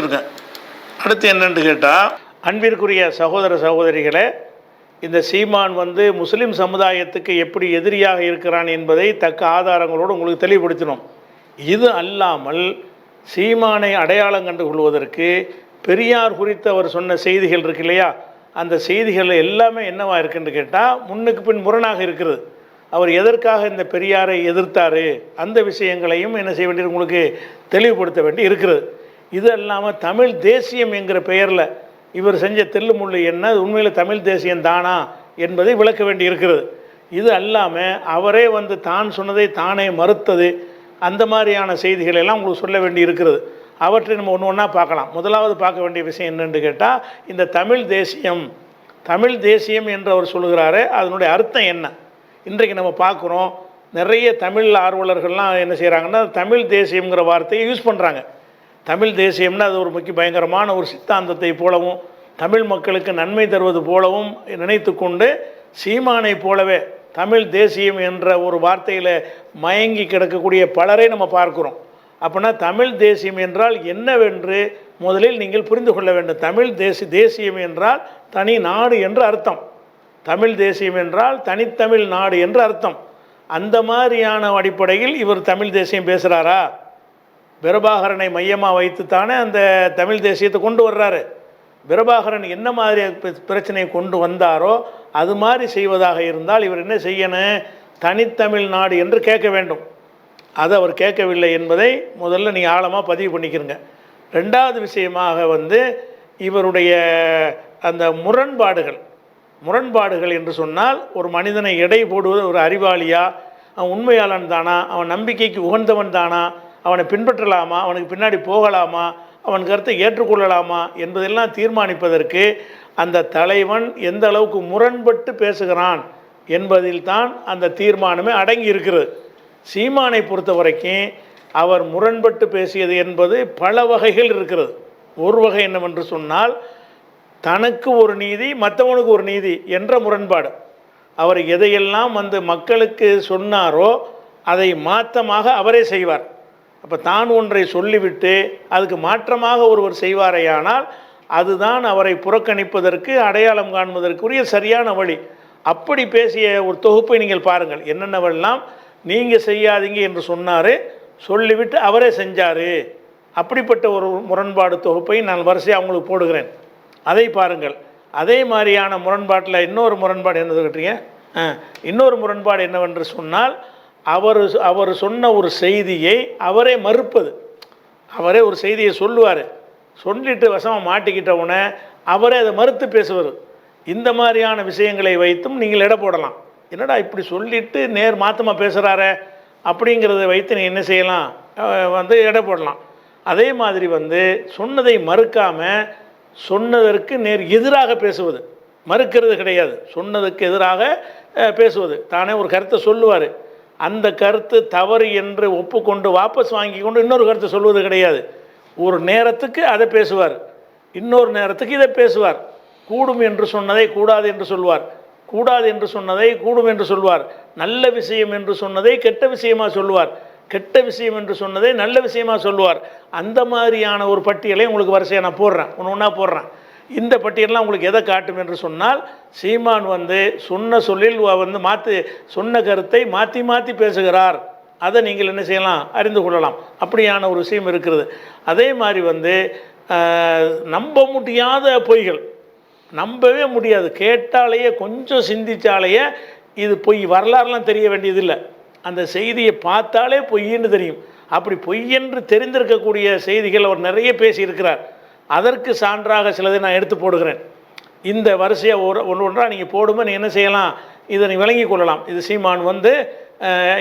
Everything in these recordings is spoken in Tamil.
இருக்கேன். அடுத்து என்னன்னு கேட்டால், அன்பிற்குரிய சகோதர சகோதரிகளே, இந்த சீமான் முஸ்லீம் சமுதாயத்துக்கு எப்படி எதிரியாக இருக்கிறான் என்பதை தக்க ஆதாரங்களோடு உங்களுக்கு தெளிவுபடுத்தினோம். இது அல்லாமல் சீமானை அடையாளம் கண்டு கொள்வதற்கு பெரியார் குறித்து அவர் சொன்ன செய்திகள் இருக்கு இல்லையா, அந்த செய்திகள் எல்லாமே என்னவா இருக்குன்னு கேட்டால் முன்னுக்கு பின் முரணாக இருக்கிறது. அவர் எதற்காக இந்த பெரியாரை எதிர்த்தார் அந்த விஷயங்களையும் என்ன செய்ய வேண்டியது உங்களுக்கு தெளிவுபடுத்த வேண்டி இருக்கிறது. இது இல்லாமல் தமிழ் தேசியம் என்கிற பெயரில் இவர் செஞ்ச தெல்லுமுள்ளு என்ன உண்மையில் தமிழ் தேசியம் தானா என்பதை விளக்க வேண்டி இருக்கிறது. இது அல்லாமல் அவரே தான் சொன்னதை தானே மறுத்தது, அந்த மாதிரியான செய்திகள் எல்லாம் உங்களுக்கு சொல்ல வேண்டி இருக்கிறது. அவற்றை நம்ம ஒன்று ஒன்றா பார்க்கலாம். முதலாவது பார்க்க வேண்டிய விஷயம் என்னென்று கேட்டால், இந்த தமிழ் தேசியம் என்று அவர் சொல்கிறாரு, அதனுடைய அர்த்தம் என்ன இன்றைக்கு நம்ம பார்க்குறோம். நிறைய தமிழ் ஆர்வலர்கள்லாம் என்ன செய்கிறாங்கன்னா தமிழ் தேசியங்கிற வார்த்தையை யூஸ் பண்ணுறாங்க. தமிழ் தேசியம்னா அது ஒரு பயங்கரமான ஒரு சித்தாந்தத்தை போலவும் தமிழ் மக்களுக்கு நன்மை தருவது போலவும் நினைத்து கொண்டு சீமானை போலவே தமிழ் தேசியம் என்ற ஒரு வார்த்தையில் மயங்கி கிடக்கக்கூடிய பலரை நம்ம பார்க்குறோம். அப்படின்னா தமிழ் தேசியம் என்றால் என்னவென்று முதலில் நீங்கள் புரிந்து கொள்ள வேண்டும். தமிழ் தேசியம் என்றால் தனி நாடு என்று அர்த்தம். தமிழ் தேசியம் என்றால் தனித்தமிழ் நாடு என்று அர்த்தம். அந்த மாதிரியான அடிப்படையில் இவர் தமிழ் தேசியம் பேசுகிறாரா? பிரபாகரனை மையமாக வைத்துத்தானே அந்த தமிழ் தேசியத்தை கொண்டு வர்றாரு. பிரபாகரன் என்ன மாதிரி பிரச்சனையை கொண்டு வந்தாரோ அது மாதிரி செய்வதாக இருந்தால் இவர் என்ன செய்யணும்? தனித்தமிழ் நாடு என்று கேட்க வேண்டும். அதை அவர் கேட்கவில்லை என்பதை முதல்ல நீங்கள் ஆழமாக பதிவு பண்ணிக்கிறங்க. ரெண்டாவது விஷயமாக இவருடைய அந்த முரண்பாடுகள் என்று சொன்னால், ஒரு மனிதனை எடை போடுவது ஒரு அறிவாளியா, அவன் உண்மையாளன் தானா, அவன் நம்பிக்கைக்கு உகந்தவன் தானா, அவனை பின்பற்றலாமா, அவனுக்கு பின்னாடி போகலாமா, அவன் கருத்தை ஏற்றுக்கொள்ளலாமா என்பதெல்லாம் தீர்மானிப்பதற்கு அந்த தலைவன் எந்த அளவுக்கு முரண்பட்டு பேசுகிறான் என்பதில் தான் அந்த தீர்மானமே அடங்கி இருக்கிறது. சீமானை பொறுத்த வரைக்கும் அவர் முரண்பட்டு பேசியது என்பது பல வகைகள் இருக்கிறது. ஒரு வகை என்னவென்று சொன்னால், தனக்கு ஒரு நீதி மற்றவனுக்கு ஒரு நீதி என்ற முரண்பாடு. அவர் எதையெல்லாம் மக்களுக்கு சொன்னாரோ அதை மாற்றமாக அவரே செய்வார். அப்போ தான் ஒன்றை சொல்லிவிட்டு அதுக்கு மாற்றமாக ஒருவர் செய்வாரையானால் அதுதான் அவரை புறக்கணிப்பதற்கு அடையாளம் காண்பதற்குரிய சரியான வழி. அப்படி பேசிய ஒரு தொகுப்பை நீங்கள் பாருங்கள். என்னென்னவெல்லாம் நீங்கள் செய்யாதீங்க என்று சொன்னார், சொல்லிவிட்டு அவரே செஞ்சார். அப்படிப்பட்ட ஒரு முரண்பாடு தொகுப்பை நான் வரிசையாக அவங்களுக்கு போடுகிறேன், அதை பாருங்கள். அதே மாதிரியான முரண்பாட்டில் இன்னொரு முரண்பாடு என்னது கேட்டீங்க? இன்னொரு முரண்பாடு என்னவென்று சொன்னால், அவர் சொன்ன ஒரு செய்தியை அவரே மறுப்பது. அவரே ஒரு செய்தியை சொல்லுவார், சொல்லிட்டு வசமாக மாட்டிக்கிட்டவுடனே அவரே அதை மறுத்து பேசுவார். இந்த மாதிரியான விஷயங்களை வைத்தும் நீங்கள் எடை போடலாம். என்னடா இப்படி சொல்லிவிட்டு மாற்றமாக பேசுகிறாரே அப்படிங்கிறத வைத்து நீங்கள் என்ன செய்யலாம்? எடை போடலாம். அதே மாதிரி சொன்னதை மறுக்காமல் சொன்னதற்கு எதிராக பேசுவது, மறுக்கிறது கிடையாது, சொன்னதுக்கு எதிராக பேசுவது. தானே ஒரு கருத்தை சொல்லுவார், அந்த கருத்து தவறு என்று ஒப்புக்கொண்டு வாபஸ் வாங்கி கொண்டு இன்னொரு கருத்தை சொல்வது கிடையாது. ஒரு நேரத்துக்கு அதை பேசுவார், இன்னொரு நேரத்துக்கு இதை பேசுவார். கூடும் என்று சொன்னதை கூடாது என்று சொல்வார், கூடாது என்று சொன்னதை கூடும் என்று சொல்வார். நல்ல விஷயம் என்று சொன்னதை கெட்ட விஷயமாக சொல்லுவார், கெட்ட விஷயம் என்று சொன்னதை நல்ல விஷயமாக சொல்லுவார். அந்த மாதிரியான ஒரு பட்டியலை உங்களுக்கு வரிசையாக நான் போடுறேன், ஒன்றா போடுறேன். இந்த பட்டியலாம் உங்களுக்கு எதை காட்டும் என்று சொன்னால், சீமான் சொன்ன சொல்லில் சொன்ன கருத்தை மாற்றி பேசுகிறார். அதை நீங்கள் என்ன செய்யலாம்? அறிந்து கொள்ளலாம். அப்படியான ஒரு விஷயம் இருக்கிறது. அதே மாதிரி நம்ப முடியாத பொய்கள், நம்பவே முடியாது, கேட்டாலேயே கொஞ்சம் சிந்தித்தாலேயே இது பொய், வரலாறுலாம் தெரிய வேண்டியதில்லை, அந்த செய்தியை பார்த்தாலே பொய்ன்னு தெரியும். அப்படி பொய்யென்று தெரிந்திருக்கக்கூடிய செய்திகள் அவர் நிறைய பேசியிருக்கிறார். அதற்கு சான்றாக சிலதை நான் எடுத்து போடுகிறேன். இந்த வரிசையை ஒன்றாக நீங்கள் போடும்போது நீங்கள் என்ன செய்யலாம்? இதை நீ விளங்கி கொள்ளலாம். இது சீமான்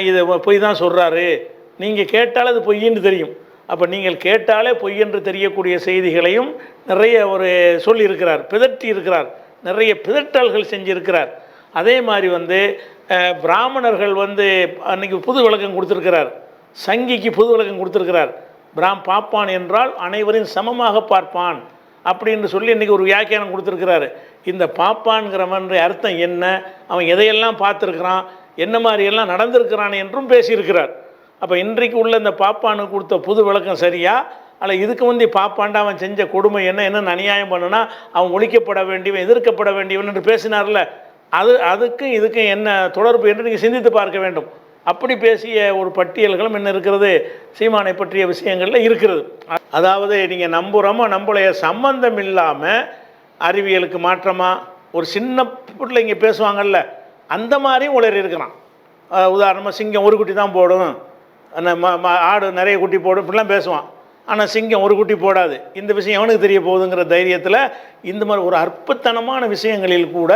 இது பொய் தான் சொல்கிறாரு, நீங்கள் கேட்டாலே அது பொய்ன்னு தெரியும். அப்போ நீங்கள் கேட்டாலே பொய் என்று தெரியக்கூடிய செய்திகளையும் நிறைய ஒரு சொல்லியிருக்கிறார், பிதற்றி இருக்கிறார், நிறைய பிதற்றல்கள் செஞ்சிருக்கிறார். அதே மாதிரி பிராமணர்கள் அன்றைக்கி புது விளக்கம் கொடுத்துருக்கிறார், சங்கிக்கு புது விளக்கம் கொடுத்துருக்கிறார். பார்ப்பான் என்றால் அனைவரையும் சமமாக பார்ப்பான் அப்படின்னு சொல்லி இன்றைக்கி ஒரு வியாக்கியானம் கொடுத்துருக்கிறாரு. இந்த பாப்பான்கிறவன் அர்த்தம் என்ன, அவன் எதையெல்லாம் பார்த்துருக்கிறான், என்ன மாதிரியெல்லாம் நடந்திருக்கிறான் என்றும் பேசியிருக்கிறார். அப்போ இன்றைக்கு உள்ள இந்த பாப்பானுக்கு கொடுத்த புது விளக்கம் சரியா அல்ல இதுக்கு வந்து பாப்பாண்டா அவன் செஞ்ச கொடுமை என்ன அநியாயம் பண்ணுனா அவன் ஒழிக்கப்பட வேண்டியவன் எதிர்க்கப்பட வேண்டியவன் என்று பேசினார்ல, அதுக்கும் இதுக்கும் என்ன தொடர்பு என்று நீங்கள் சிந்தித்து பார்க்க வேண்டும். அப்படி பேசிய ஒரு பட்டியல்களும் என்ன இருக்கிறது, சீமானை பற்றிய விஷயங்களில் இருக்கிறது. அதாவது நீங்கள் நம்புகிறோமோ நம்பளைய சம்பந்தம் இல்லாமல் அறிவியலுக்கு மாற்றமாக ஒரு சின்ன பிள்ளைங்க பேசுவாங்கல்ல, அந்த மாதிரியும் உளறி இருக்கிறான். உதாரணமாக சிங்கம் ஒரு குட்டி தான் போடும், ஆடு நிறைய குட்டி போடும், இப்படிலாம் பேசுவான். ஆனால் சிங்கம் ஒரு குட்டி போடாது, இந்த விஷயம் எவனுக்கு தெரிய போகுதுங்கிற தைரியத்தில் இந்த மாதிரி ஒரு அற்புதமான விஷயங்களில் கூட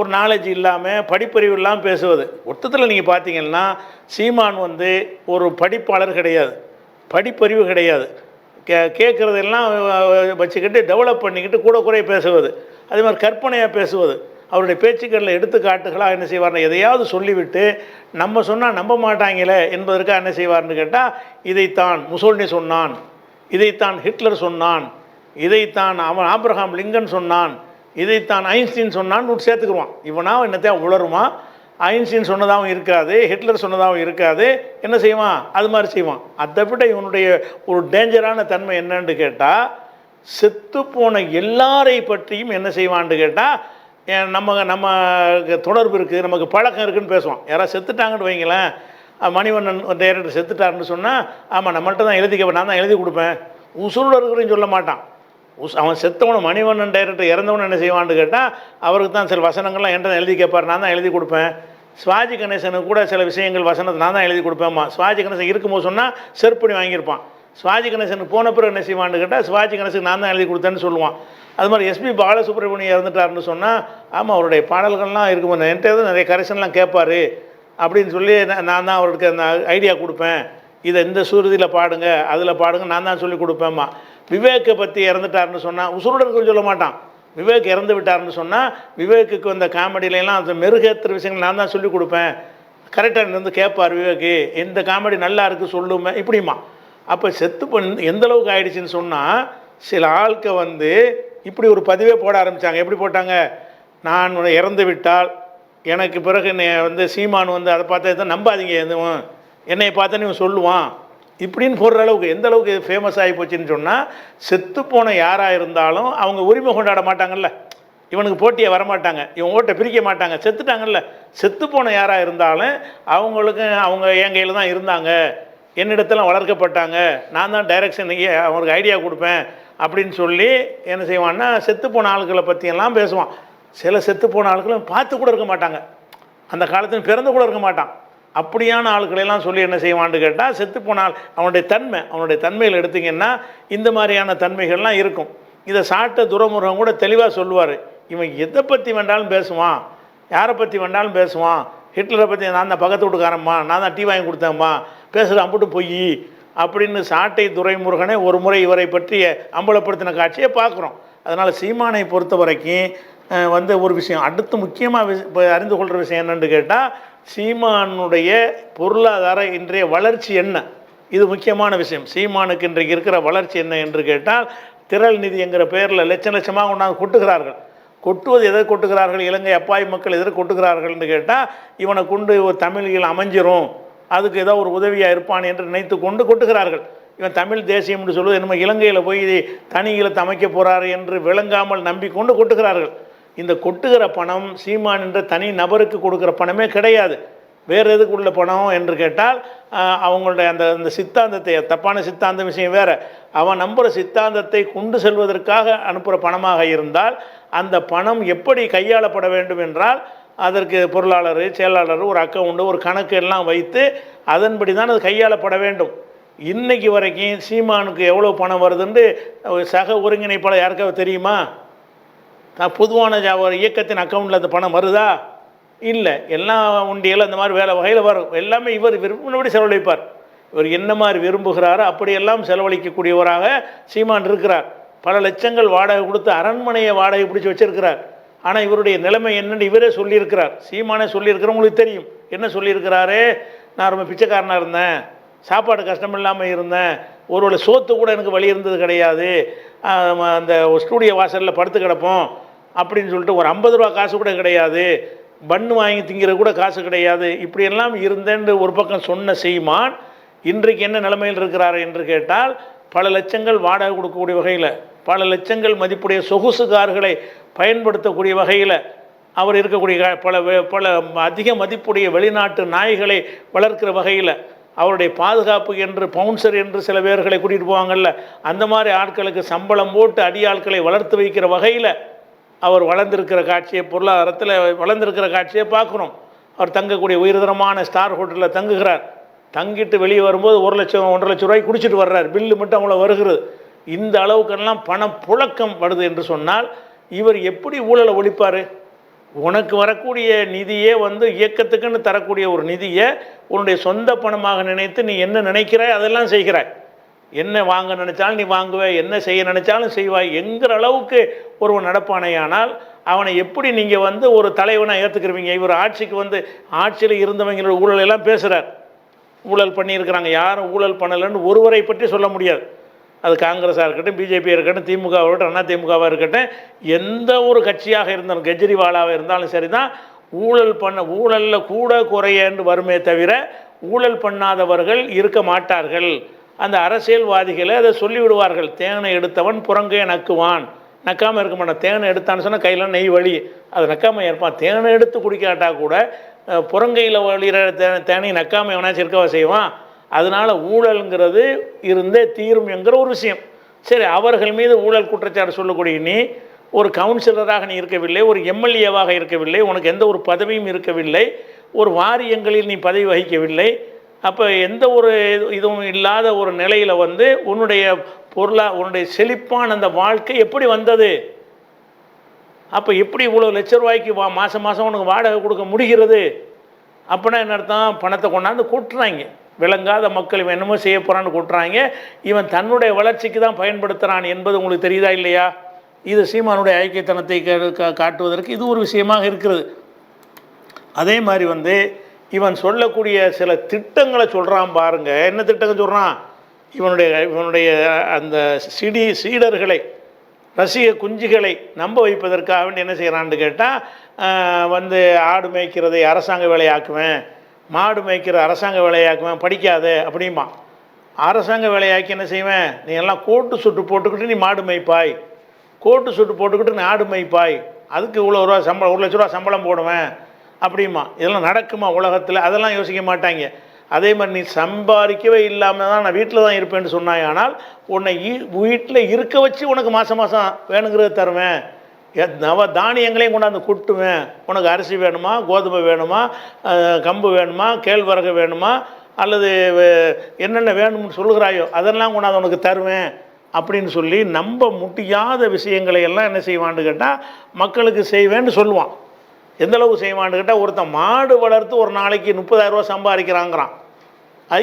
ஒரு நாலேஜ் இல்லாமல் படிப்பறிவு இல்லாமல் பேசுவது. மொத்தத்தில் நீங்கள் பார்த்தீங்கன்னா சீமான் வந்து ஒரு படிப்பாளர் கிடையாது, படிப்பறிவு கிடையாது. கேட்குறதெல்லாம் வச்சுக்கிட்டு டெவலப் பண்ணிக்கிட்டு கூட குறைய பேசுவது, அதே மாதிரி கற்பனையாக பேசுவது. அவருடைய பேச்சுக்களில் எடுத்துக்காட்டுகளாக என்ன செய்வார்னு எதையாவது சொல்லிவிட்டு நம்ம சொன்னால் நம்ப மாட்டாங்களே என்பதற்காக என்ன செய்வார்னு கேட்டால், இதைத்தான் முசோலினி சொன்னான், இதைத்தான் ஹிட்லர் சொன்னான், இதைத்தான் அவன் ஆப்ரஹாம் லிங்கன் சொன்னான், இதைத்தான் ஐன்ஸ்டீன் சொன்னான்னு சேர்த்துக்குருவான். இவனா என்னத்தையும் உளருமா, ஐன்ஸ்டீன் சொன்னதாகவும் இருக்காது, ஹிட்லர் சொன்னதாகவும் இருக்காது. என்ன செய்வான், அது மாதிரி செய்வான். அதை விட இவனுடைய ஒரு டேஞ்சரான தன்மை என்னன்னு கேட்டால், செத்து போன எல்லாரை பற்றியும் என்ன செய்வான்னு கேட்டால், நம்ம தொடர்பு இருக்குது, நமக்கு பழக்கம் இருக்குதுன்னு பேசுவான். யாராவது செத்துட்டாங்கன்னு வைங்களேன், மணிவண்ணன் டைரக்டர் செத்துட்டாருன்னு சொன்னால், ஆமாம் நம்மள்கிட்ட தான் எழுதிக்க, நான் தான் எழுதி கொடுப்பேன், உசுரோடு இருக்கிறேன்னு சொல்ல மாட்டான். அவன் செத்தவனை மணிவண்ணன் டைரக்டர் இறந்தவனு என்ன செய்வான்னு கேட்டால், அவருக்கு தான் சில வசனங்கள்லாம் என்கிட்ட தான் எழுதி கேட்பார், நான் தான் எழுதி கொடுப்பேன். சிவாஜி கணேசனுக்கு கூட சில விஷயங்கள் வசனத்தை நான் தான் எழுதி கொடுப்பேம்மா. சிவாஜி கணேசன் இருக்கும்போது சொன்னால் செருப்பணி வாங்கியிருப்பான். சிவாஜி கணேசனுக்கு போன பிறகு என்ன செய்வான்னு கேட்டால், சிவாஜி கணேசனுக்கு நான் தான் எழுதி கொடுத்தேன்னு சொல்லுவான். அது மாதிரி எஸ்பி பாலசுப்ரமணியம் இறந்துட்டாருன்னு சொன்னால், ஆமாம் அவருடைய பாடல்கள்லாம் இருக்கும்போது என்கிட்ட நிறைய கரெக்ஷன்லாம் கேட்பார் அப்படின்னு சொல்லி நான் தான் அவருக்கு அந்த ஐடியா கொடுப்பேன், இதை இந்த சுருதியில் பாடுங்க அதில் பாடுங்க நான் தான் சொல்லி கொடுப்பேம்மா. விவேக்கை பற்றி இறந்துட்டாருன்னு சொன்னால் உசுரோடு இருக்குன்னு சொல்ல மாட்டான். விவேக் இறந்து விட்டார்னு சொன்னால் விவேக்குக்கு வந்த காமெடியிலலாம் அந்த மெருகேற்றுற விஷயங்கள் நான் தான் சொல்லிக் கொடுப்பேன், கரெக்டாக இருந்து கேட்பார் விவேக்கு, இந்த காமெடி நல்லா இருக்குது சொல்லுமே இப்படிமா. அப்போ செத்து எந்தளவுக்கு ஆயிடுச்சுன்னு சொன்னால், சில ஆட்க வந்து இப்படி ஒரு பதிவே போட ஆரம்பித்தாங்க. எப்படி போட்டாங்க, நான் இறந்து விட்டால் எனக்கு பிறகு வந்து சீமான் வந்து அதை பார்த்தா தான் நம்பாதீங்க, எதுவும் என்னை பார்த்தா இவன் சொல்லுவான் இப்படின்னு போடுற அளவுக்கு எந்த அளவுக்கு ஃபேமஸ் ஆகி போச்சுன்னு சொன்னால், செத்து போன யாராக இருந்தாலும் அவங்க உரிமை கொண்டாட மாட்டாங்கல்ல, இவனுக்கு போட்டியை வரமாட்டாங்க, இவன் ஓட்டை பிரிக்க மாட்டாங்க, செத்துட்டாங்கல்ல. செத்து போன யாராக இருந்தாலும் அவங்களுக்கு அவங்க என் கையில் தான் இருந்தாங்க, என்னிடத்தெல்லாம் வளர்க்கப்பட்டாங்க, நான் தான் டைரக்ஷன் அவங்களுக்கு ஐடியா கொடுப்பேன் அப்படின்னு சொல்லி என்ன செய்வான்னா, செத்து போன ஆட்களை பற்றியெல்லாம் பேசுவான். சில செத்து போன ஆட்களும் பார்த்து கூட இருக்க மாட்டாங்க, அந்த காலத்தில் பிறந்து கூட இருக்க மாட்டான். அப்படியான ஆட்களெல்லாம் சொல்லி என்ன செய்வான்னு கேட்டால், செத்து போனால் அவனுடைய தன்மையில் எடுத்திங்கன்னா இந்த மாதிரியான தன்மைகள்லாம் இருக்கும். இதை சாட்ட துரைமுருகன் கூட தெளிவாக சொல்லுவார், இவன் எதை பற்றி வேண்டாலும் பேசுவான், யாரை பற்றி வேண்டாலும் பேசுவான், ஹிட்லரை பற்றி நான் தான் பக்கத்து வீட்டுக்காரம்மா, நான் தான் டீ வாங்கி கொடுத்தேம்மா, பேசுகிற அம்புட்டு பொய் அப்படின்னு சாட்டை துரைமுருகனே ஒரு முறை இவரை பற்றி அம்பலப்படுத்தின காட்சியை பார்க்குறோம். அதனால் சீமானை பொறுத்த வரைக்கும் வந்து ஒரு விஷயம் அடுத்து முக்கியமாக அறிந்து கொள்கிற விஷயம் என்னென்னு கேட்டால், சீமானுடைய பொருளாதார இன்றைய வளர்ச்சி என்ன, இது முக்கியமான விஷயம். சீமானுக்கு இன்றைக்கு இருக்கிற வளர்ச்சி என்ன என்று கேட்டால், திரள் நிதி என்கிற பெயரில் லட்சமாக கொண்டாந்து கொட்டுகிறார்கள். கொட்டுவது எதை கொட்டுகிறார்கள், இலங்கை அப்பாவி மக்கள் எதற்கு கொட்டுகிறார்கள்னு கேட்டால், இவனை கொண்டு ஒரு தமிழில் அமைஞ்சிரும், அதுக்கு ஏதோ ஒரு உதவியாக இருப்பான் என்று நினைத்து கொண்டு கொட்டுகிறார்கள். இவன் தமிழ் தேசியம்னு சொல்லுவது நம்ம இலங்கையில் போய் தனி ஈழத்தை அமைக்க போகிறார் என்று விளங்காமல் நம்பிக்கொண்டு கொட்டுகிறார்கள். இந்த கொட்டுகிற பணம் சீமான் என்ற தனி நபருக்கு கொடுக்குற பணமே கிடையாது. வேறு எதுக்கு உள்ள பணம் என்று கேட்டால், அவங்களுடைய அந்த சித்தாந்தத்தை, தப்பான சித்தாந்த விஷயம் வேறு, அவன் நம்புகிற சித்தாந்தத்தை கொண்டு செல்வதற்காக அனுப்புகிற பணமாக இருந்தால், அந்த பணம் எப்படி கையாளப்பட வேண்டும் என்றால், அதற்கு பொருளாளர், செயலாளர், ஒரு அக்கௌண்ட்டு, ஒரு கணக்கு எல்லாம் வைத்து அதன்படி தான் அது கையாளப்பட வேண்டும். இன்றைக்கு வரைக்கும் சீமானுக்கு எவ்வளோ பணம் வருதுன்னு சக ஒருங்கிணைப்பாளர் யாருக்காவது தெரியுமா? பொதுவான ஒரு இயக்கத்தின் அக்கௌண்ட்டில் அந்த பணம் வருதா? இல்லை. எல்லாம் உண்டியல் அந்த மாதிரி வேலை வகையில் வரும். எல்லாமே இவர் விரும்பினபடி செலவழிப்பார். இவர் என்ன மாதிரி விரும்புகிறாரோ அப்படியெல்லாம் செலவழிக்கக்கூடியவராக சீமான் இருக்கிறார். பல லட்சங்கள் வாடகை கொடுத்து அரண்மனையை வாடகை பிடிச்சி வச்சிருக்கிறார். ஆனால் இவருடைய நிலைமை என்னென்னு இவரே சொல்லியிருக்கிறார். சீமானே சொல்லியிருக்கிறவங்களுக்கு தெரியும். என்ன சொல்லியிருக்கிறாரு, நான் ரொம்ப பிச்சைக்காரனாக இருந்தேன், சாப்பாடு கஷ்டம் இல்லாமல் இருந்தேன், ஒருவேளை சோத்து கூட எனக்கு வழி இருந்தது கிடையாது, அந்த ஸ்டூடியோ வாசலில் படுத்து கிடப்போம் அப்படின்னு சொல்லிட்டு ஒரு 50 ரூபா காசு கூட கிடையாது, பன்னு வாங்கி திங்கிறது கூட காசு கிடையாது, இப்படியெல்லாம் இருந்தேன்னு ஒரு பக்கம் சொன்ன சீமான் இன்றைக்கு என்ன நிலைமையில் இருக்கிறார் என்று கேட்டால், பல லட்சங்கள் வாடகை கொடுக்கக்கூடிய வகையில், பல லட்சங்கள் மதிப்புடைய சொகுசு கார்களை பயன்படுத்தக்கூடிய வகையில் அவர் இருக்கக்கூடிய பல அதிக மதிப்புடைய வெளிநாட்டு நாய்களை வளர்க்கிற வகையில், அவருடைய பாதுகாப்பு என்று பவுன்சர் என்று சில பேர்களை கூட்டிகிட்டு போவாங்கள்ல, அந்த மாதிரி ஆட்களுக்கு சம்பளம் போட்டு அடியாட்களை வளர்த்து வைக்கிற வகையில் அவர் வளர்ந்திருக்கிற காட்சியை, பொருளாதாரத்தில் வளர்ந்திருக்கிற காட்சியை பார்க்குறோம். அவர் தங்கக்கூடிய உயர்தரமான ஸ்டார் ஹோட்டலில் தங்குகிறார். தங்கிட்டு வெளியே வரும்போது 1 லட்சம் 1.5 லட்சம் ரூபாய்க்கு குடிச்சிட்டு வர்றார். பில்லு மட்டும் அவ்வளோ வருகிறது. இந்த அளவுக்கெல்லாம் பணம் புழக்கம் வருது என்று சொன்னால் இவர் எப்படி ஊழலை ஒழிப்பார்? உனக்கு வரக்கூடிய நிதியே இயக்கத்துக்குன்னு தரக்கூடிய ஒரு நிதியை உன்னுடைய சொந்த பணமாக நினைத்து நீ என்ன நினைக்கிறாய் அதெல்லாம் செய்கிறாய். என்ன வாங்க நினைச்சாலும் நீ வாங்குவே, என்ன செய்ய நினைச்சாலும் செய்வாய் என்கிற அளவுக்கு ஒருவன் நடப்பானையானால் அவனை எப்படி நீங்கள் ஒரு தலைவனை ஏற்றுக்கிறவங்க? இவர் ஆட்சிக்கு ஆட்சியில் இருந்தவங்களோட ஊழல் எல்லாம் பேசுகிறார். ஊழல் பண்ணியிருக்கிறாங்க. யாரும் ஊழல் பண்ணலைன்னு ஒருவரை பற்றி சொல்ல முடியாது. அது காங்கிரஸாக இருக்கட்டும், பிஜேபியாக இருக்கட்டும், திமுகவாக இருக்கட்டும், அதிமுகவாக இருக்கட்டும், எந்த ஒரு கட்சியாக இருந்தாலும், கெஜ்ரிவாலாக இருந்தாலும் சரி தான், ஊழலில் கூட குறையன்னு வருமே தவிர ஊழல் பண்ணாதவர்கள் இருக்க மாட்டார்கள். அந்த அரசியல்வாதிகளை அதை சொல்லிவிடுவார்கள். தேனை எடுத்தவன் புறங்கே நக்குவான், நக்காமல் இருக்க மாட்டான். தேனை எடுத்தான்னு சொன்னால் கையில் நெய் வழி, அது நக்காமல் இருப்பான். தேனை எடுத்து குடிக்காட்டா கூட புறங்கையில் வழிகிற தேனை நக்காமல் எவனாச்சும் இருக்கவா செய்வான். அதனால் ஊழல்ங்கிறது இருந்தே தீரும் என்கிற ஒரு விஷயம். சரி, அவர்கள் மீது ஊழல் குற்றச்சாட்டு சொல்லக்கூடிய நீ ஒரு கவுன்சிலராக நீ இருக்கவில்லை, ஒரு எம்எல்ஏவாக இருக்கவில்லை, உனக்கு எந்த ஒரு பதவியும் இருக்கவில்லை, ஒரு வாரியங்களில் நீ பதவி வகிக்கவில்லை. அப்போ எந்த ஒரு இதுவும் இல்லாத ஒரு நிலையில் உன்னுடைய செழிப்பான அந்த வாழ்க்கை எப்படி வந்தது? அப்போ எப்படி இவ்வளோ லட்ச ரூபாய்க்கு மாதம் மாதம் உனக்கு வாடகை கொடுக்க முடிகிறது? அப்படின்னா என்ன அர்த்தம்? பணத்தை கொண்டாந்து கூட்டுறாங்க. விளங்காத மக்கள் இவன் என்னமோ செய்ய போகிறான்னு கூட்டுறாங்க. இவன் தன்னுடைய வளர்ச்சிக்கு தான் பயன்படுத்துகிறான் என்பது உங்களுக்கு தெரியுதா இல்லையா? இது சீமானுடைய ஐக்கியத்தனத்தை காட்டுவதற்கு இது ஒரு விஷயமாக இருக்கிறது. அதே மாதிரி இவன் சொல்லக்கூடிய சில திட்டங்களை சொல்கிறான் பாருங்க. என்ன திட்டங்கள் சொல்கிறான்? இவனுடைய அந்த சீடர்களை, ரசிக குஞ்சுகளை நம்ப வைப்பதற்காக வேண்டி என்ன செய்கிறான்னு கேட்டால் ஆடு மேய்க்கிறதை அரசாங்க வேலையாக்குவேன், மாடு மேய்க்கிற அரசாங்க வேலையாக்குவேன், படிக்காத அப்படிமா. அரசாங்க வேலையாக்கி என்ன செய்வேன்? நீ எல்லாம் கோட்டு சுட்டு போட்டுக்கிட்டு நீ மாடு மேய்ப்பாய், கோட்டு சுட்டு போட்டுக்கிட்டு நீ ஆடு மேய்ப்பாய், அதுக்கு இவ்வளோ ரூபா சம்பளம், 1 லட்ச ரூபா சம்பளம் போடுவேன் அப்படிமா. இதெல்லாம் நடக்குமா உலகத்தில்? அதெல்லாம் யோசிக்க மாட்டாங்க. அதே மாதிரி நீ சம்பாதிக்கவே இல்லாமல் தான் நான் வீட்டில் தான் இருப்பேன்னு சொன்னாய். ஆனால் உன்னை வீட்டில் இருக்க வச்சு உனக்கு மாதம் மாதம் வேணுங்கிறத தருவேன், நவ தானியங்களையும் கொண்டாந்து கொட்டுவேன். உனக்கு அரிசி வேணுமா, கோதுமை வேணுமா, கம்பு வேணுமா, கேழ்வரகு வேணுமா, அல்லது என்னென்ன வேணும்னு சொல்லுகிறாயோ அதெல்லாம் கொண்டாந்து உனக்கு தருவேன் அப்படின்னு சொல்லி நம்ப முடியாத விஷயங்களை எல்லாம் என்ன செய்வான்னு கேட்டால் மக்களுக்கு செய்வேன்னு சொல்லுவான். எந்தளவுக்கு செய்வான்னு கேட்டால், ஒருத்தன் மாடு வளர்த்து ஒரு நாளைக்கு 30,000 ரூபா சம்பாதிக்கிறாங்கிறான்.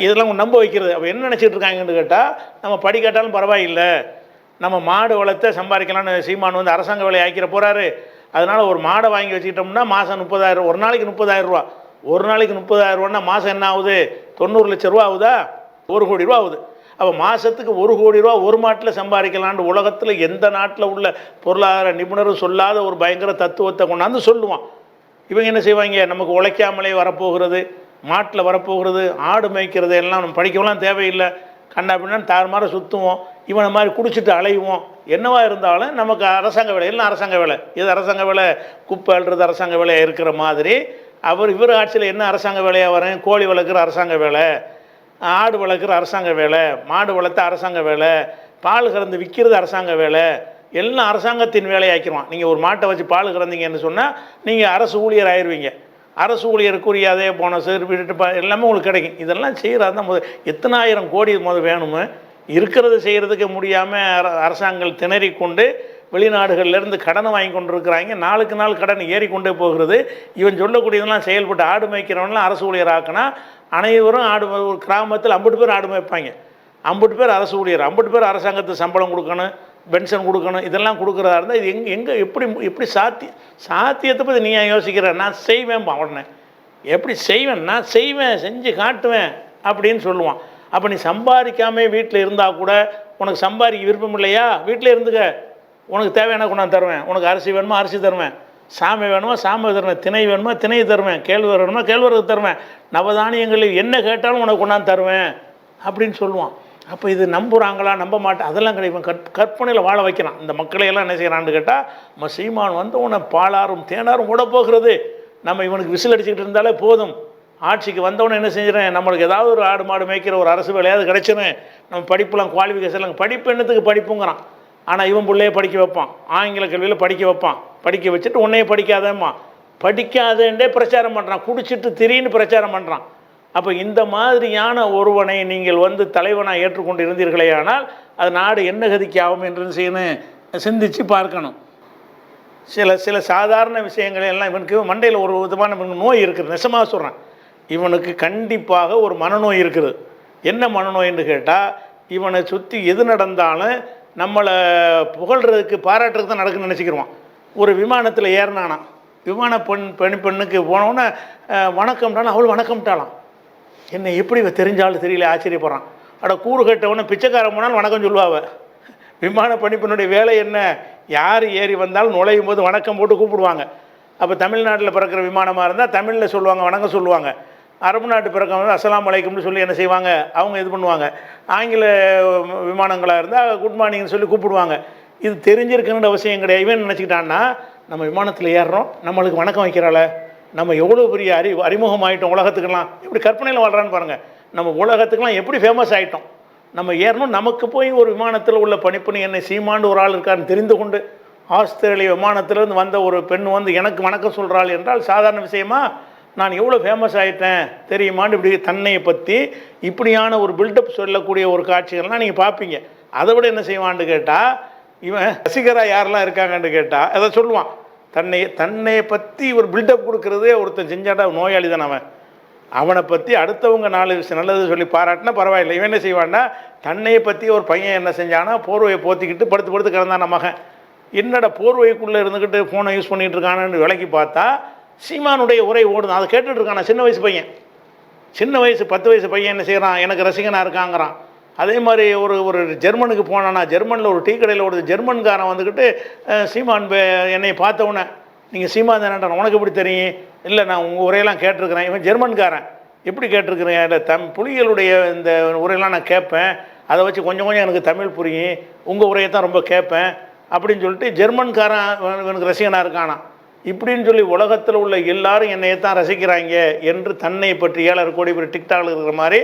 இதெல்லாம் நம்ப வைக்கிறது. அப்போ என்ன நினச்சிட்டு இருக்காங்கன்னு கேட்டால், நம்ம படிக்காட்டாலும் பரவாயில்லை, நம்ம மாடு வளர்த்த சம்பாதிக்கலான்னு சீமான் அரசாங்க வேலையை ஆக்கிற போகிறாரு. அதனால் ஒரு மாடை வாங்கி வச்சுக்கிட்டோம்னா மாதம் 30,000, ஒரு நாளைக்கு 30,000 ரூபா. ஒரு நாளைக்கு 30,000 ரூபான்னா மாதம் என்ன ஆகுது? 90 லட்சம் ரூபா ஆகுதா? 1 கோடி ரூபா ஆகுது. அப்போ மாதத்துக்கு 1 கோடி ரூபா ஒரு மாட்டில் சம்பாதிக்கலான்னு உலகத்தில் எந்த நாட்டில் உள்ள பொருளாதார நிபுணரும் சொல்லாத ஒரு பயங்கர தத்துவத்தை கொண்டாந்து சொல்லுவான். இவங்க என்ன செய்வாங்க? நமக்கு உழைக்காமலே வரப்போகிறது, மாட்டில் வரப்போகிறது, ஆடு மேய்க்கிறது எல்லாம் நம்ம படிக்கலாம் தேவையில்லை, கண்ணா பின்னான்னு தாறுமாற சுற்றுவோம், இவனை மாதிரி குடிச்சிட்டு அலைவோம். என்னவா இருந்தாலும் நமக்கு அரசாங்க வேலை, எல்லாம் அரசாங்க வேலை. இது அரசாங்க வேலை, குப்பை அள்ளுறது அரசாங்க வேலையாக இருக்கிற மாதிரி இவர் ஆட்சியில் என்ன அரசாங்க வேலையாக வரேன்? கோழி வளர்க்குற அரசாங்க வேலை, ஆடு வளர்க்குற அரசாங்க வேலை, மாடு வளர்த்த அரசாங்க வேலை, பால் கறந்து விற்கிறது அரசாங்க வேலை, எல்லாம் அரசாங்கத்தின் வேலையாக்கிடுவான். நீங்கள் ஒரு மாட்டை வச்சு பால் கறந்தீங்கன்னு சொன்னால் நீங்கள் அரசு ஊழியர் ஆயிடுவீங்க. அரசு ஊழியருக்குரிய அதே போனஸ் எல்லாமே உங்களுக்கு கிடைக்கும். இதெல்லாம் செய்கிறது தான் எத்தனை ஆயிரம் கோடி வேணுமோ இருக்கிறது செய்கிறதுக்கு முடியாமல் அரசாங்கம் திணறிக்கொண்டு வெளிநாடுகள்லேருந்து கடனை வாங்கி கொண்டு இருக்கிறாங்க. நாளுக்கு நாள் கடன் ஏறிக்கொண்டே போகிறது. இவன் சொல்லக்கூடியதெல்லாம் செயல்பட்டு ஆடு மேய்க்கிறவன்லாம் அரசு ஊழியர் ஆக்கினா அனைவரும் ஒரு கிராமத்தில் 50 பேர் ஆடு மேய்ப்பாங்க, 50 பேர் அரசு ஊழியர், 50 பேர் அரசாங்கத்துக்கு சம்பளம் கொடுக்கணும், பென்ஷன் கொடுக்கணும். இதெல்லாம் கொடுக்குறதா இருந்தால் இது எங்கே எப்படி சாத்தியத்தை பற்றி நீ யோசிக்கிற? நான் செய்வேன்பா. உடனே எப்படி செய்வேன்? நான் செய்வேன், செஞ்சு காட்டுவேன் அப்படின்னு சொல்லுவான். அப்போ நீ சம்பாதிக்காமே வீட்டில் இருந்தால் கூட உனக்கு சம்பாதிக்க விருப்பம் இல்லையா? வீட்டில் இருந்துக்க, உனக்கு தேவையான கொண்டாந்து தருவேன். உனக்கு அரிசி வேணுமா அரிசி தருவேன், சாமை வேணுமா சாமை தருவேன், திணை வேணுமா திணை தருவேன், கேழ்வரகு வேணுமா கேழ்வரகு தருவேன், நவதானியங்களில் என்ன கேட்டாலும் உனக்கு கொண்டாந்து தருவேன் அப்படின்னு சொல்லுவான். அப்போ இது நம்புகிறாங்களா நம்ப மாட்டேன் அதெல்லாம் கிடையாது. இவன் கற்பனையில் வாழ வைக்கிறான். இந்த மக்களையெல்லாம் என்ன செய்கிறான்னு கேட்டால், நம்ம சீமான் வந்து உன்னை பாலாரும் தேனாரும் கூட போகிறது, நம்ம இவனுக்கு விசில் அடிச்சுக்கிட்டு இருந்தாலே போதும், ஆட்சிக்கு வந்தவொடனே என்ன செஞ்சிடறேன், நம்மளுக்கு ஏதாவது ஒரு ஆடு மாடு மேய்க்கிற ஒரு அரசு வேலையாவது கிடைச்சிடும், நம்ம படிப்புலாம் குவாலிஃபிகேஷன் படிப்பு என்னத்துக்கு படிப்புங்கிறான். ஆனால் இவன் பிள்ளைய படிக்க வைப்பான், ஆங்கில கல்வியில் படிக்க வைப்பான், படிக்க வச்சுட்டு உன்னையே படிக்காதேம்மா, படிக்காதேன்றே பிரச்சாரம் பண்ணுறான், குடிச்சிட்டு திரின்னு பிரச்சாரம் பண்ணுறான். அப்போ இந்த மாதிரியான ஒருவனை நீங்கள் வந்து தலைவனாக ஏற்றுக்கொண்டு இருந்தீர்களே ஆனால் அது நாடு என்ன கதிக்கு ஆகும் என்று செய்யணும், சிந்தித்து பார்க்கணும். சில சாதாரண விஷயங்களை எல்லாம் இவனுக்கு மண்டையில் ஒரு விதமான நோய் இருக்குது, நெசமாக சொல்கிறேன். இவனுக்கு கண்டிப்பாக ஒரு மனநோய் இருக்குது. என்ன மனநோயின்னு கேட்டால், இவனை சுற்றி எது நடந்தாலும் நம்மளை புகழ்கிறதுக்கு பாராட்டுறதுக்கு தான் நடக்குன்னு நினச்சிக்கிடுவான். ஒரு விமானத்தில் ஏறினானா, விமான பெண்ணுக்கு போனோன்னே வணக்கம்ட்டாலும் அவள் வணக்கம்ட்டாலாம், என்னை எப்படி தெரிஞ்சாலும் தெரியல, ஆச்சரியப்படுறான். அட கூறு கட்டவொன்னே பிச்சைக்காரன் போனாலும் வணக்கம் சொல்லுவாவ. விமான பணிப்பெண்ணுடைய வேலை என்ன, யார் ஏறி வந்தாலும் நுழையும் போது வணக்கம் போட்டு கூப்பிடுவாங்க. அப்போ தமிழ்நாட்டில் பிறக்கிற விமானமாக இருந்தால் தமிழில் சொல்லுவாங்க, வணக்கம் சொல்லுவாங்க. அரபு நாட்டு பிறக்கவங்க அஸ்ஸலாமு அலைக்கும்னு சொல்லி என்ன செய்வாங்க, அவங்க இது பண்ணுவாங்க. ஆங்கில விமானங்களாக இருந்தால் குட் மார்னிங்னு சொல்லி கூப்பிடுவாங்க. இது தெரிஞ்சிருக்குன்னு அவசியம் கிடையாது. இவன் நினச்சிக்கிட்டான்னா, நம்ம விமானத்தில் ஏறுறோம், நம்மளுக்கு வணக்கம் வைக்கிறாள், நம்ம எவ்வளோ பெரிய அறிமுகம் ஆகிட்டோம் உலகத்துக்கெல்லாம், எப்படி கற்பனையில் வாழ்கிறான்னு பாருங்கள். நம்ம உலகத்துக்கெல்லாம் எப்படி ஃபேமஸ் ஆகிட்டோம், நம்ம ஏறணும். நமக்கு போய் ஒரு விமானத்தில் உள்ள பணிப்பணி என்னை சீமாண்டு ஒரு ஆள் இருக்கான்னு தெரிந்து கொண்டு ஆஸ்திரேலிய விமானத்திலேருந்து வந்த ஒரு பெண் வந்து எனக்கு வணக்கம் சொல்கிறாள் என்றால் சாதாரண விஷயமா, நான் எவ்வளோ ஃபேமஸ் ஆகிட்டேன் தெரியுமான்னு இப்படி தன்னையை பற்றி இப்படியான ஒரு பில்டப் சொல்லக்கூடிய ஒரு காட்சிகள்லாம் நீங்கள் பார்ப்பீங்க. அதை விட என்ன செய்வான்னு கேட்டால், இவன் ரசிகராக யாரெல்லாம் இருக்காங்கன்னு கேட்டால் அதை சொல்லுவான். தன்னையை பற்றி ஒரு பில்டப் கொடுக்குறதே ஒருத்தன் செஞ்சாட்டா நோயாளி தான் அவன். அவனை பற்றி அடுத்தவங்க 4 விஷயம் நல்லது சொல்லி பாராட்டினா பரவாயில்லை. இவன் என்ன செய்வான்னா, தன்னையை பற்றி ஒரு பையன் என்ன செஞ்சானா, போர்வையை போத்திக்கிட்டு படுத்து கிடந்தான் மகன். என்னடா போர்வைக்குள்ளே இருந்துக்கிட்டு ஃபோனை யூஸ் பண்ணிகிட்டு இருக்கானு விலைக்கு பார்த்தா சீமானுடைய உரை ஓடுதான். அதை கேட்டுட்டு இருக்கானா சின்ன வயசு பையன், சின்ன வயசு 10 வயசு பையன் என்ன செய்கிறான், எனக்கு ரசிகனாக இருக்காங்கிறான். அதே மாதிரி ஒரு ஜெர்மனுக்கு போனானா, ஜெர்மனில் ஒரு டீ கடையில் ஒரு ஜெர்மன்காரன் வந்துக்கிட்டு சீமான் என்னை பார்த்தவொன்னே, நீங்கள் சீமான் தானேன்றான், உனக்கு எப்படி தெரியும், இல்லை நான் உங்கள் உரையெல்லாம் கேட்டிருக்கிறேன். இவன் ஜெர்மன்காரன், எப்படி கேட்டிருக்கிறேன், இல்லை புலிகளுடைய இந்த உரையெல்லாம் நான் கேட்பேன், அதை வச்சு கொஞ்சம் எனக்கு தமிழ் புரியும், உங்கள் உரையை தான் ரொம்ப கேட்பேன் அப்படின்னு சொல்லிட்டு ஜெர்மன்காரன் இவனுக்கு ரசிகனாக இருக்கானா. இப்படின்னு சொல்லி உலகத்தில் உள்ள எல்லாரும் என்னையை தான் ரசிக்கிறாங்க என்று தன்னை பற்றி 7 கோடி பேர் டிக்டாக்ல இருக்கிற மாதிரி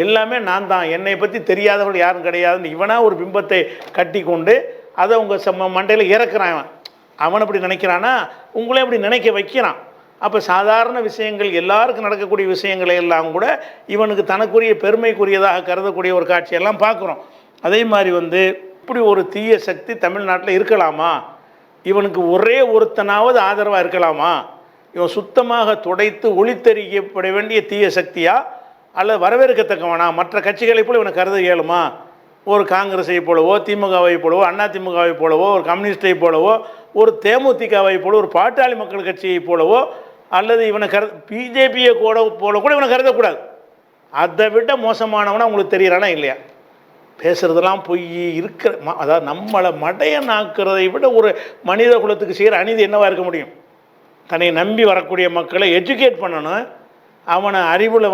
எல்லாமே நான் தான், என்னை பற்றி தெரியாதவர்கள் யாரும் கிடையாதுன்னு இவனாக ஒரு பிம்பத்தை கட்டி கொண்டு அதை உங்கள் மண்டையில் இறக்குறான். அவன் அப்படி நினைக்கிறானா, உங்களே அப்படி நினைக்க வைக்கிறான். அப்போ சாதாரண விஷயங்கள் எல்லாருக்கும் நடக்கக்கூடிய விஷயங்களை எல்லாம் கூட இவனுக்கு தனக்குரிய பெருமைக்குரியதாக கருதக்கூடிய ஒரு காட்சியெல்லாம் பார்க்குறோம். அதே மாதிரி இப்படி ஒரு தீய சக்தி தமிழ்நாட்டில் இருக்கலாமா, இவனுக்கு ஒரே ஒருத்தனாவது ஆதரவாக இருக்கலாமா, இவன் சுத்தமாக துடைத்து ஒளித்தெறியப்பட வேண்டிய தீய சக்தியா, அல்லது வரவேற்கத்தக்கவனா, மற்ற கட்சிகளை போல இவனை கருத இயலுமா, ஒரு காங்கிரஸை போலவோ திமுகவை போலவோ அதிமுகவை போலவோ ஒரு கம்யூனிஸ்டை போலவோ ஒரு தேமுதிகவை போல ஒரு பாட்டாளி மக்கள் கட்சியை போலவோ அல்லது இவனை பிஜேபியை போல கூட இவனை கருதக்கூடாது. அதை விட மோசமானவனா உங்களுக்கு தெரியறானா இல்லையா? பேசுகிறதெல்லாம் பொய் இருக்கிற அதாவது நம்மளை மடையனாக்குறதை விட ஒரு மனித குலத்துக்கு செய்கிற அநீதி என்னவாக இருக்க முடியும்? தன்னை நம்பி வரக்கூடிய மக்களை எஜுகேட் பண்ணணும், அவனை அறிவில்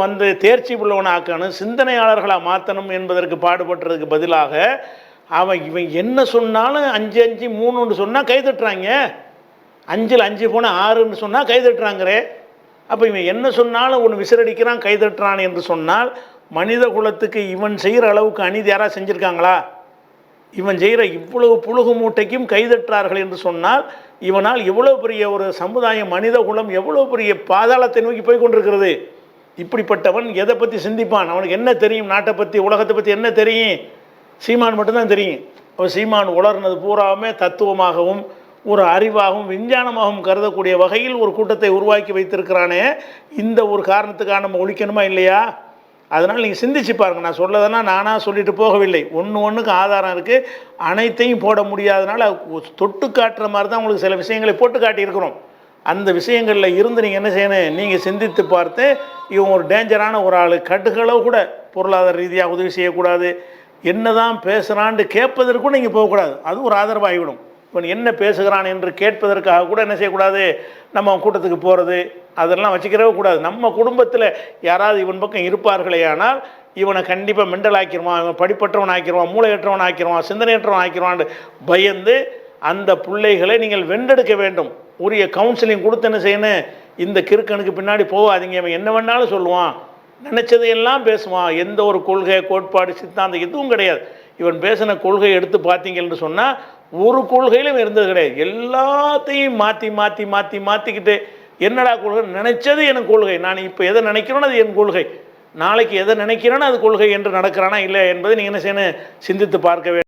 தேர்ச்சி உள்ளவனை ஆக்கணும், சிந்தனையாளர்களாக மாற்றணும் என்பதற்கு பாடுபட்டுறதுக்கு பதிலாக இவன் என்ன சொன்னாலும் 5 5 3ன்னு சொன்னால் கைதட்டுறாங்க, 5ல் 5 போனால் 6ன்னு சொன்னால் கைதட்டுறாங்கிறே. அப்போ இவன் என்ன சொன்னாலும் ஒன்று விசிறடிக்கிறான் கைதட்டுறான் என்று சொன்னால் மனித குலத்துக்கு இவன் செய்கிற அளவுக்கு அநீதி யாராவது செஞ்சுருக்காங்களா? இவன் செய்கிற இவ்வளவு புழுகு மூட்டைக்கும் கைதட்டுறார்கள் என்று சொன்னால் இவனால் எவ்வளோ பெரிய ஒரு சமுதாயம் மனித குலம் எவ்வளோ பெரிய பாதாளத்தை நோக்கி போய் கொண்டிருக்கிறது. இப்படிப்பட்டவன் எதை பற்றி சிந்திப்பான்? அவனுக்கு என்ன தெரியும், நாட்டை பற்றி உலகத்தை பற்றி என்ன தெரியும்? சீமான் மட்டும்தான் தெரியும். அவன் சீமான் உலர்னது பூராவுமே தத்துவமாகவும் ஒரு அறிவாகவும் விஞ்ஞானமாகவும் கருதக்கூடிய வகையில் ஒரு கூட்டத்தை உருவாக்கி வைத்திருக்கிறானே, இந்த ஒரு காரணத்துக்காக நம்ம ஒழிக்கணுமா இல்லையா? அதனால் நீங்கள் சிந்திச்சு பாருங்கள். நான் சொல்லதுன்னா நானாக சொல்லிட்டு போகவில்லை, ஒன்றுக்கு ஆதாரம் இருக்குது. அனைத்தையும் போட முடியாதனால தொட்டு காட்டுற மாதிரி தான் உங்களுக்கு சில விஷயங்களை போட்டு காட்டியிருக்கிறோம். அந்த விஷயங்களில் இருந்து நீங்கள் என்ன செய்யணும், நீங்கள் சிந்தித்து பார்த்து இவன் ஒரு டேஞ்சரான ஒரு ஆள், கட்டுகளோ கூட பொருளாதார ரீதியாக உதவி செய்யக்கூடாது, என்ன தான் பேசுகிறான்னு கேட்பதற்கும் நீங்கள் போகக்கூடாது, அது ஒரு ஆதரவாகிவிடும். இவன் என்ன பேசுகிறான் என்று கேட்பதற்காக கூட என்ன செய்யக்கூடாது, நம்ம கூட்டத்துக்கு போகிறது அதெல்லாம் வச்சுக்கிறவே கூடாது. நம்ம குடும்பத்தில் யாராவது இவன் பக்கம் இருப்பார்களே ஆனால் இவனை கண்டிப்பாக மெண்டல் ஆக்கிடுவான், இவன் படிப்பற்றவன் ஆக்கிடுவான், மூளையற்றவன் ஆக்கிடுவான், சிந்தனையற்றவன் ஆக்கிடுவான்னு பயந்து அந்த பிள்ளைகளை நீங்கள் வென்றெடுக்க வேண்டும். உரிய கவுன்சிலிங் கொடுத்து என்ன செய்யணும், இந்த கிறுக்கனுக்கு பின்னாடி போகாதீங்க, இவன் என்ன வேணாலும் சொல்லுவான், நினச்சதையெல்லாம் பேசுவான், எந்த ஒரு கொள்கை கோட்பாடு சித்தாந்தம் எதுவும் கிடையாது. இவன் பேசின கொள்கையை எடுத்து பார்த்தீங்கன்னு சொன்னால் ஒரு கொள்கையிலும் இருந்தது கிடையாது. எல்லாத்தையும் மாற்றி மாற்றி மாற்றி மாற்றிக்கிட்டு என்னடா கொள்கை, நினைச்சது என் கொள்கை, நான் இப்போ எதை நினைக்கிறேனோ அது என் கொள்கை, நாளைக்கு எதை நினைக்கிறேனோ அது கொள்கை என்று நடக்கிறானா இல்லை என்பதை நீங்கள் என்ன செய்யணும், சிந்தித்து பார்க்க வேண்டும்.